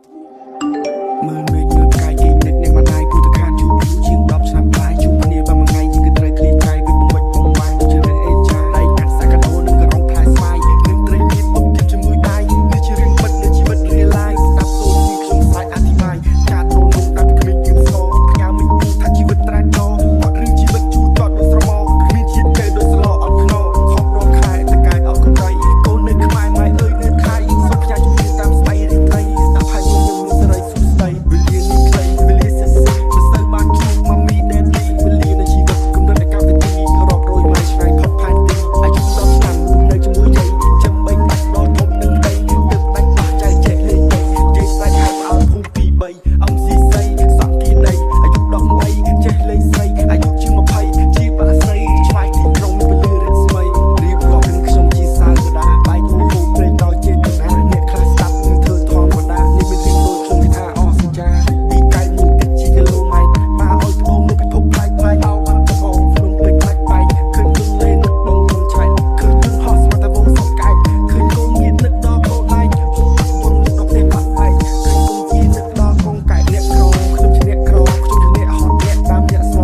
មើលមេឃមើលផ្កាយគេនឹកអ្នកមិនដែរគូទៅខាតជួបជាង10ឆ្នាំផ្លាយជួបគ្នាបើមួយថ្ងៃយើងក៏ត្រូវឃ្លីកាយវាបំពេញបំវាយជារឿងអេចាដៃកាត់សាកាដូនឹងក៏រងផ្លែស្វាយនឹងត្រីទៀតពុកទៀតជាមួយដៃនេះជារឿងពិតនៃជីវិតរៀលឡាយស្ដាប់សូនខ្ញុំស្រែកអធិប្បាយចាត់រូននោះតាំងពីក្មេងយើងសផ្ញើមិនពូថាជីវិតត្រែតតអត់រឿងជីវិតជូរចត់ដូចស្រមោគ្មានជាតិគេដូចស្លោអត់ខ្នោខំរងខែតកាយអត់កំដៃកូននៅខ្មែរម៉ែអើយនៅខៃសុខផ្ញើជំនឿតាមស្បៃរីត្រីស្ដាប់ហើយខ្ញុំនឹងសេរីសុខស្ដីវេលានេះខ្លីវេលាសិក្សាមិនសូវបានជួបម៉ាមីដេឌីវេលានៃជីវិតគំនិតនៃកម្មវិធីរាប់រយម៉ៃឆ្ងាយផុតផែនទីអាយុ10ឆ្នាំនៅជាមួយយាយចាំបីបាច់ដល់ធំនឹងដីទើបដាច់បោះចែកចែកលេងដីយាយស្រែកហៅឲ្យភូមិទី3អង្គស៊ីស័យសក់គីដីអាយុ18ចេះលេងស្រីអាយុជាង20ជាបាក់ស្រីឆ្លាយទីក្រុងពេលលឺរស្មីរៀបរាប់នឹងខ្ញុំជាសាវតាបែកគូគូព្រេងដល់ចេតនាអ្នកខ្លះស្ដាប់នឹងធ្វើធម្មតានេះមិនរៀងដូចខ្ញុំថាអស់សច្ចាពីកែមួយទឹកជាគីឡូម៉ែត្រប៉ាអោយក្បូននៅពិភពផ្លែកផ្លែកអោបានត្បូងភ្នំពេញផ្លែកបែកឃើញទឹកលេនឹកបងខ្ញុំឆែកឃើញទឹកហោះស្មាត់តែវងសក់កែកឃើញកូនងៀតនឹកដល់កូនដៃហូបបុនដល់ផ្ទះបាក់បែកឃើញកូនជានឹកដល់កូនកែកអ្នកក្រខ្ញុំជាអ្នកក្រខ្ញុំជាអ្នកហត់អ្នកតាមអ្នកស្ល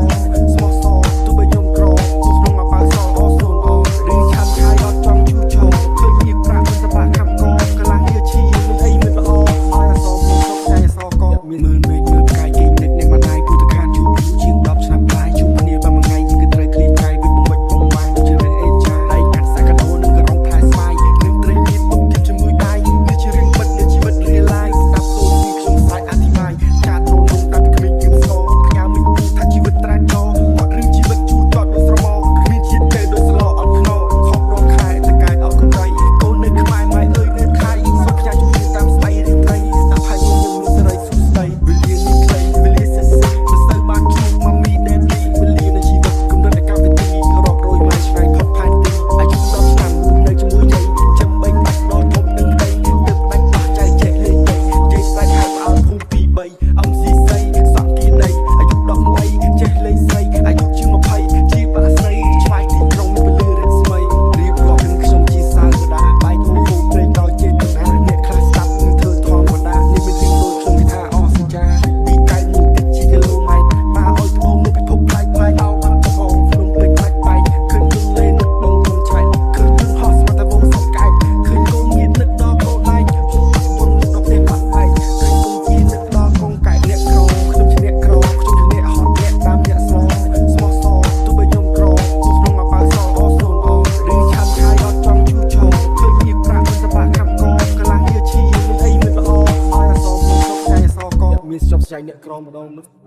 ស្មោះសទោះបីខ្ញុំក្រទោះក្នុងអាប៉ៅសអស្នូនអរឿងឆាប់ឆាយអត់ចង់ឈូឈរឃើញមានប្រាក់មិនសម្បាក់ខំកកន្លះជាឈីមិនអីមិនល្អឲ្យអសខ្ញុំសុខใจអសកមានមើលមេឃមើលផ្កាយគេនឹកអ្នកមិនដែរគូទៅខាតជួបជាង10ឆ្នាំផ្លាយជួបគ្នាបើមួយថ្ងៃយើងក៏ត្រូវឃ្លីកាយវាបំពេញបំវាយជារឿងអេចាដៃកាត់សាកាដូនឹងក៏រងផ្លែស្វាយនឹងត្រីទៀតពុកទៀតជាមួយដៃនេះជារឿងពិតនៃជីវិតរៀលឡាយស្ដាប់សូនខ្ញុំស្រែកអធិប្បាយចាត់រូននោះតាំងពីក្មេងយើងសផ្ញើមិនពូថាជីវិតត្រែតតអត់រឿងជីវិតជូរចត់ដូចស្រមោគ្មានជាតិគេដូចស្លោអត់ខ្នោខំរងខែតកាយអត់កំដៃកូននៅខ្មែរម៉ែអើយនៅខៃសុខផ្ញើជំនឿតាមស្បៃរីត្រីស្ដាប់ហើយខ្ញុំនឹងសេរីសុខស្ដីវេលានេះខ្លីវេលាសិក្សាមិនសូវបានជួបម៉ាមីដេឌីវេលានៃជីវិតគំនិតនៃកម្មវិធីរាប់រយម៉ៃឆ្ងាយផុតផែនទីអាយុ10ឆ្នាំនៅជាមួយយាយចាំបីបាច់ដល់ធំនឹងដីទើបដាច់បោះចែកចែកលេងដីយាយស្រែកហៅឲ្យភូមិទី3អង្គស៊ីស័យសក់គីដីអាយុ18ចេះលេងស្រីអាយុជាង20ជាបាក់ស្រីឆ្លាយទីក្រុងពេលលឺរស្មីរៀបរាប់នឹងខ្ញុំជាសាវតាបែកគូគូព្រេងដល់ចេតនាអ្នកខ្លះស្ដាប់នឹងធ្វើធម្មតានេះមិនរៀងដូចខ្ញុំថាអស់សច្ចាពីកែមួយទឹកជាគីឡូម៉ែត្រប៉ាអោយក្បូននៅពិភពផ្លែកផ្លែកអោបានត្បូងភ្នំពេញផ្លែកបែកឃើញទឹកលេនឹកបងខ្ញុំឆែកឃើញទឹកហោះស្មាត់តែវងសក់កែកឃើញកូនងៀតនឹកដល់កូនដៃហូបបុនដល់ផ្ទះបាក់បែកឃើញកូនជានឹកដល់កូនកែកអ្នកក្រខ្ញុំជាអ្នកក្រខ្ញុំជាអ្នកហត់អ្នកតាមអ្នកស្លស្មោះសទោះបីខ្ញុំក្រទោះក្នុងអាប៉ៅសអស្នូនអរឿងឆាប់ឆាយអត់ចង់ឈូឈរឃើញមានប្រាក់មិនសម្បាក់ខំកកន្លះជាឈីមិនអីមិនល្អឲ្យអសខ្ញុំសុខใจអសកមានស្ចប់ស្ចៃអ្នកក្រម្ដងនោះ